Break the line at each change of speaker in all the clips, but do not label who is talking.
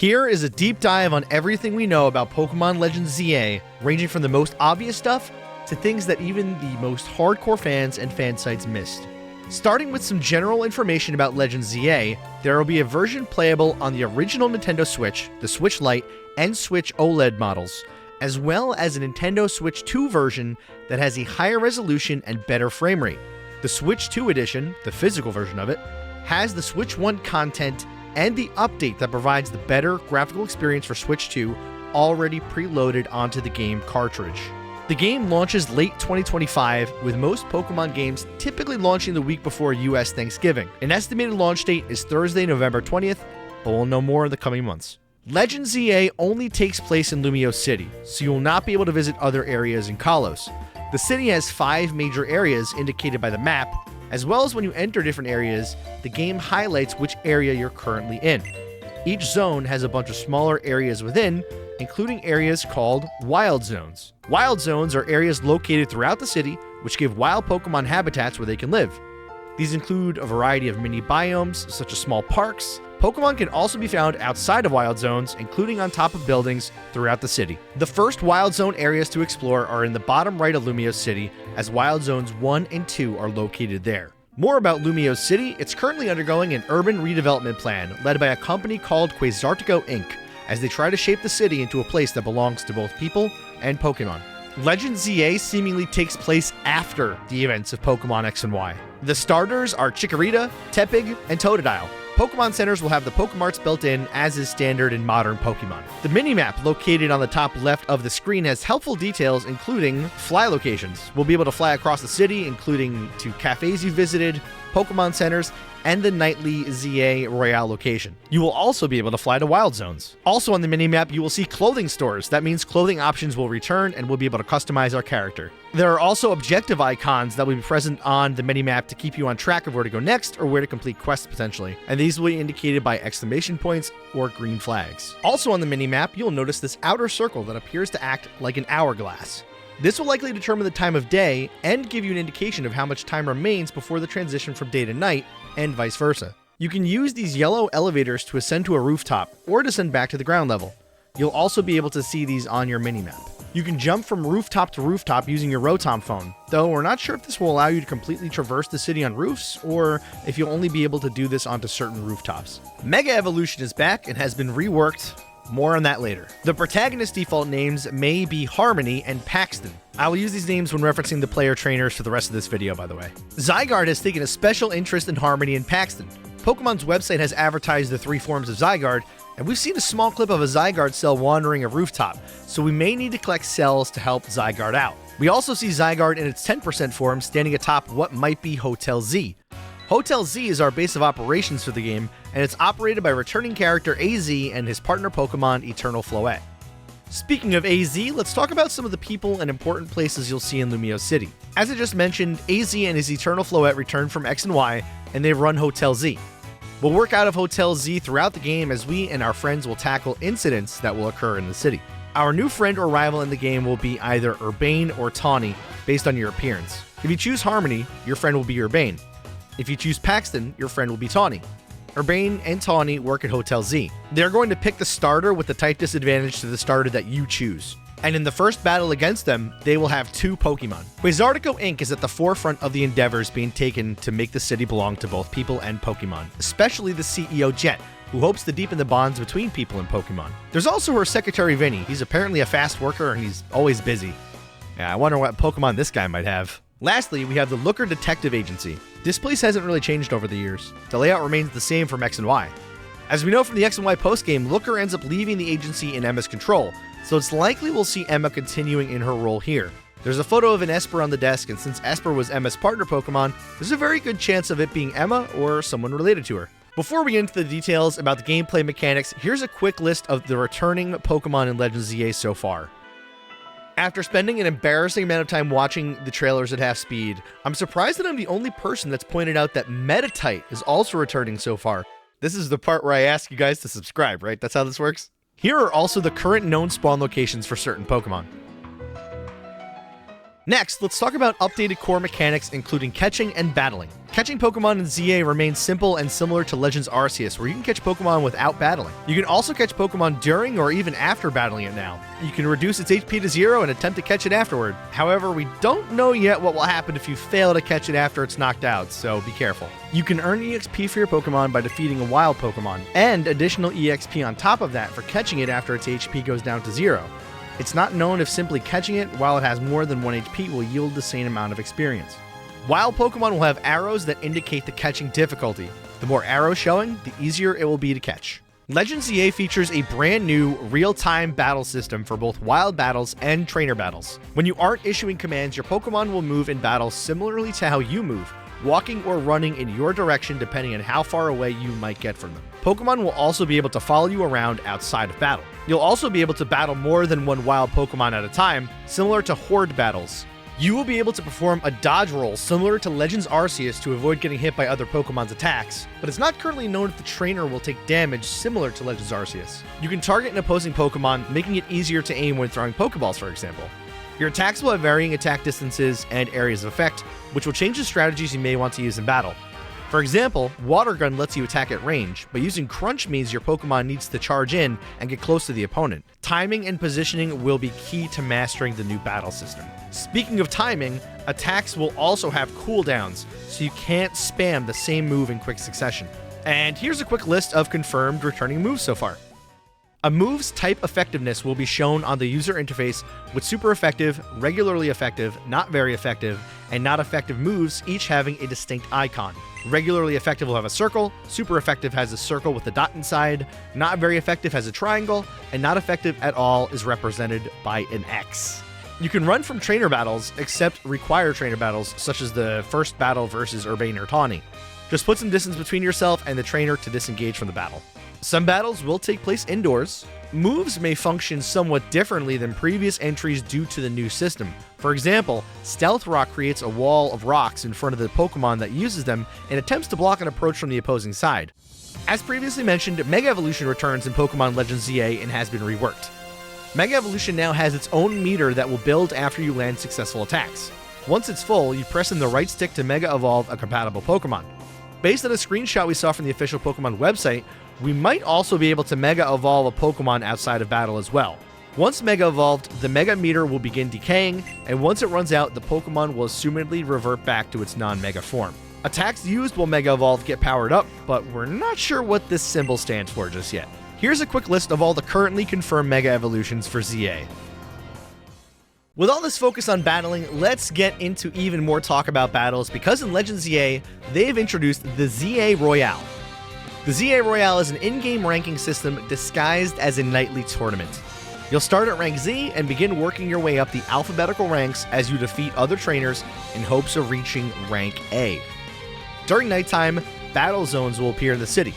Here is a deep dive on everything we know about Pokémon Legends Z-A, ranging from the most obvious stuff to things that even the most hardcore fans and fan sites missed. Starting with some general information about Legends Z-A, there will be a version playable on the original Nintendo Switch, the Switch Lite, and Switch OLED models, as well as a Nintendo Switch 2 version that has a higher resolution and better frame rate. The Switch 2 edition, the physical version of it, has the Switch 1 content and the update that provides the better graphical experience for Switch 2 already preloaded onto the game cartridge. The game launches late 2025, with most Pokemon games typically launching the week before US Thanksgiving. An estimated launch date is Thursday, November 20th, but we'll know more in the coming months. Legends Z-A only takes place in Lumiose City, so you will not be able to visit other areas in Kalos. The city has 5 major areas indicated by the map, as well as when you enter different areas, the game highlights which area you're currently in. Each zone has a bunch of smaller areas within, including areas called Wild Zones. Wild Zones are areas located throughout the city which give wild Pokemon habitats where they can live. These include a variety of mini biomes, such as small parks. Pokemon can also be found outside of Wild Zones, including on top of buildings throughout the city. The first Wild Zone areas to explore are in the bottom right of Lumiose City, as Wild Zones 1 and 2 are located there. More about Lumiose City, it's currently undergoing an urban redevelopment plan led by a company called Quasartico Inc., as they try to shape the city into a place that belongs to both people and Pokemon. Legends Z-A seemingly takes place after the events of Pokemon X and Y. The starters are Chikorita, Tepig, and Totodile. Pokemon centers will have the Pokemarts built in, as is standard in modern Pokemon. The minimap located on the top left of the screen has helpful details, including fly locations. We'll be able to fly across the city, including to cafes you visited, Pokemon centers, and the nightly Z-A Royale location. You will also be able to fly to Wild Zones. Also on the minimap, you will see clothing stores. That means clothing options will return and we'll be able to customize our character. There are also objective icons that will be present on the minimap to keep you on track of where to go next or where to complete quests potentially, and these will be indicated by exclamation points or green flags. Also on the minimap, you'll notice this outer circle that appears to act like an hourglass. This will likely determine the time of day and give you an indication of how much time remains before the transition from day to night, and vice versa. You can use these yellow elevators to ascend to a rooftop or descend back to the ground level. You'll also be able to see these on your minimap. You can jump from rooftop to rooftop using your Rotom phone, though we're not sure if this will allow you to completely traverse the city on roofs, or if you'll only be able to do this onto certain rooftops. Mega Evolution is back and has been reworked. More on that later. The protagonist default names may be Harmony and Paxton. I will use these names when referencing the player trainers for the rest of this video, by the way. Zygarde has taken a special interest in Harmony and Paxton. Pokemon's website has advertised the 3 forms of Zygarde, and we've seen a small clip of a Zygarde cell wandering a rooftop, so we may need to collect cells to help Zygarde out. We also see Zygarde in its 10% form standing atop what might be Hotel Z. Hotel Z is our base of operations for the game, and it's operated by returning character AZ and his partner Pokemon Eternal Floette. Speaking of AZ, let's talk about some of the people and important places you'll see in Lumiose City. As I just mentioned, AZ and his Eternal Floette returned from X and Y, and they run Hotel Z. We'll work out of Hotel Z throughout the game as we and our friends will tackle incidents that will occur in the city. Our new friend or rival in the game will be either Urbane or Tawny, based on your appearance. If you choose Harmony, your friend will be Urbane. If you choose Paxton, your friend will be Tawny. Urbane and Tawny work at Hotel Z. They're going to pick the starter with the type disadvantage to the starter that you choose. And in the first battle against them, they will have 2 Pokemon. Quasartico Inc. is at the forefront of the endeavors being taken to make the city belong to both people and Pokemon, especially the CEO Jet, who hopes to deepen the bonds between people and Pokemon. There's also her secretary Vinny. He's apparently a fast worker and he's always busy. Yeah, I wonder what Pokemon this guy might have. Lastly, we have the Looker Detective Agency. This place hasn't really changed over the years. The layout remains the same from X and Y. As we know from the X and Y postgame, Looker ends up leaving the agency in Emma's control, so it's likely we'll see Emma continuing in her role here. There's a photo of an Esper on the desk, and since Esper was Emma's partner Pokemon, there's a very good chance of it being Emma or someone related to her. Before we get into the details about the gameplay mechanics, here's a quick list of the returning Pokemon in Legends Z-A so far. After spending an embarrassing amount of time watching the trailers at half speed, I'm surprised that I'm the only person that's pointed out that Meditite is also returning so far. This is the part where I ask you guys to subscribe, right? That's how this works? Here are also the current known spawn locations for certain Pokemon. Next, let's talk about updated core mechanics including catching and battling. Catching Pokemon in ZA remains simple and similar to Legends Arceus, where you can catch Pokemon without battling. You can also catch Pokemon during or even after battling it now. You can reduce its HP to 0 and attempt to catch it afterward. However, we don't know yet what will happen if you fail to catch it after it's knocked out, so be careful. You can earn EXP for your Pokemon by defeating a wild Pokemon, and additional EXP on top of that for catching it after its HP goes down to 0. It's not known if simply catching it while it has more than 1 HP will yield the same amount of experience. Wild Pokemon will have arrows that indicate the catching difficulty. The more arrows showing, the easier it will be to catch. Legends Z-A features a brand new real-time battle system for both wild battles and trainer battles. When you aren't issuing commands, your Pokemon will move in battle similarly to how you move, walking or running in your direction depending on how far away you might get from them. Pokemon will also be able to follow you around outside of battle. You'll also be able to battle more than one wild Pokemon at a time, similar to horde battles. You will be able to perform a dodge roll similar to Legends Arceus to avoid getting hit by other Pokemon's attacks, but it's not currently known if the trainer will take damage similar to Legends Arceus. You can target an opposing Pokemon, making it easier to aim when throwing Pokeballs, for example. Your attacks will have varying attack distances and areas of effect, which will change the strategies you may want to use in battle. For example, Water Gun lets you attack at range, but using Crunch means your Pokemon needs to charge in and get close to the opponent. Timing and positioning will be key to mastering the new battle system. Speaking of timing, attacks will also have cooldowns, so you can't spam the same move in quick succession. And here's a quick list of confirmed returning moves so far. A move's type effectiveness will be shown on the user interface, with super effective, regularly effective, not very effective, and not effective moves each having a distinct icon. Regularly effective will have a circle, super effective has a circle with a dot inside, not very effective has a triangle, and not effective at all is represented by an X. You can run from trainer battles, except require trainer battles, such as the first battle versus Urbane or Tawny. Just put some distance between yourself and the trainer to disengage from the battle. Some battles will take place indoors. Moves may function somewhat differently than previous entries due to the new system. For example, Stealth Rock creates a wall of rocks in front of the Pokemon that uses them and attempts to block an approach from the opposing side. As previously mentioned, Mega Evolution returns in Pokemon Legends Z-A and has been reworked. Mega Evolution now has its own meter that will build after you land successful attacks. Once it's full, you press in the right stick to Mega Evolve a compatible Pokemon. Based on a screenshot we saw from the official Pokemon website, we might also be able to Mega Evolve a Pokemon outside of battle as well. Once Mega Evolved, the Mega Meter will begin decaying, and once it runs out, the Pokemon will assumedly revert back to its non-Mega form. Attacks used while Mega Evolved get powered up, but we're not sure what this symbol stands for just yet. Here's a quick list of all the currently confirmed Mega Evolutions for ZA. With all this focus on battling, let's get into even more talk about battles, because in Legends Z-A, they've introduced the ZA Royale. The ZA Royale is an in-game ranking system disguised as a nightly tournament. You'll start at rank Z and begin working your way up the alphabetical ranks as you defeat other trainers in hopes of reaching rank A. During nighttime, battle zones will appear in the city.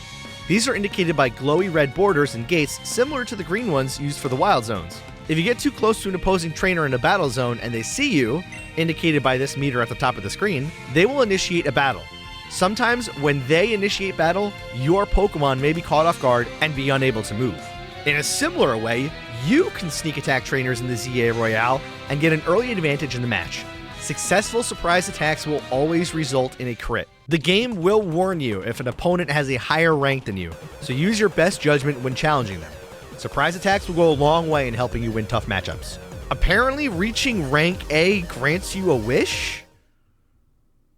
These are indicated by glowy red borders and gates similar to the green ones used for the wild zones. If you get too close to an opposing trainer in a battle zone and they see you, indicated by this meter at the top of the screen, they will initiate a battle. Sometimes, when they initiate battle, your Pokemon may be caught off guard and be unable to move. In a similar way, you can sneak attack trainers in the ZA Royale and get an early advantage in the match. Successful surprise attacks will always result in a crit. The game will warn you if an opponent has a higher rank than you, so use your best judgment when challenging them. Surprise attacks will go a long way in helping you win tough matchups. Apparently, reaching rank A grants you a wish?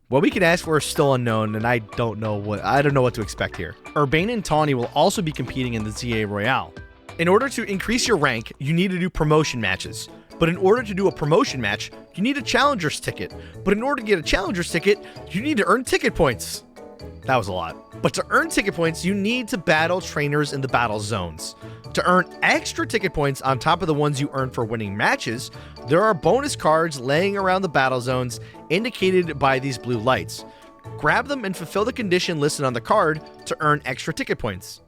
What we can ask for is still unknown, and I don't know what to expect here. Urbane and Tawny will also be competing in the ZA Royale. In order to increase your rank, you need to do promotion matches. But in order to do a promotion match, you need a challenger's ticket. But in order to get a challenger's ticket, you need to earn ticket points. That was a lot. But to earn ticket points, you need to battle trainers in the battle zones. To earn extra ticket points on top of the ones you earn for winning matches, there are bonus cards laying around the battle zones indicated by these blue lights. Grab them and fulfill the condition listed on the card to earn extra ticket points.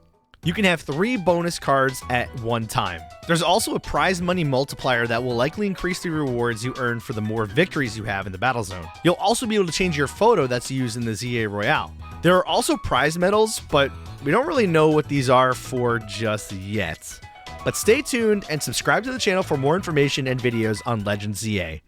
You can have 3 bonus cards at one time. There's also a prize money multiplier that will likely increase the rewards you earn for the more victories you have in the battle zone. You'll also be able to change your photo that's used in the ZA Royale. There are also prize medals, but we don't really know what these are for just yet. But stay tuned and subscribe to the channel for more information and videos on Legends ZA.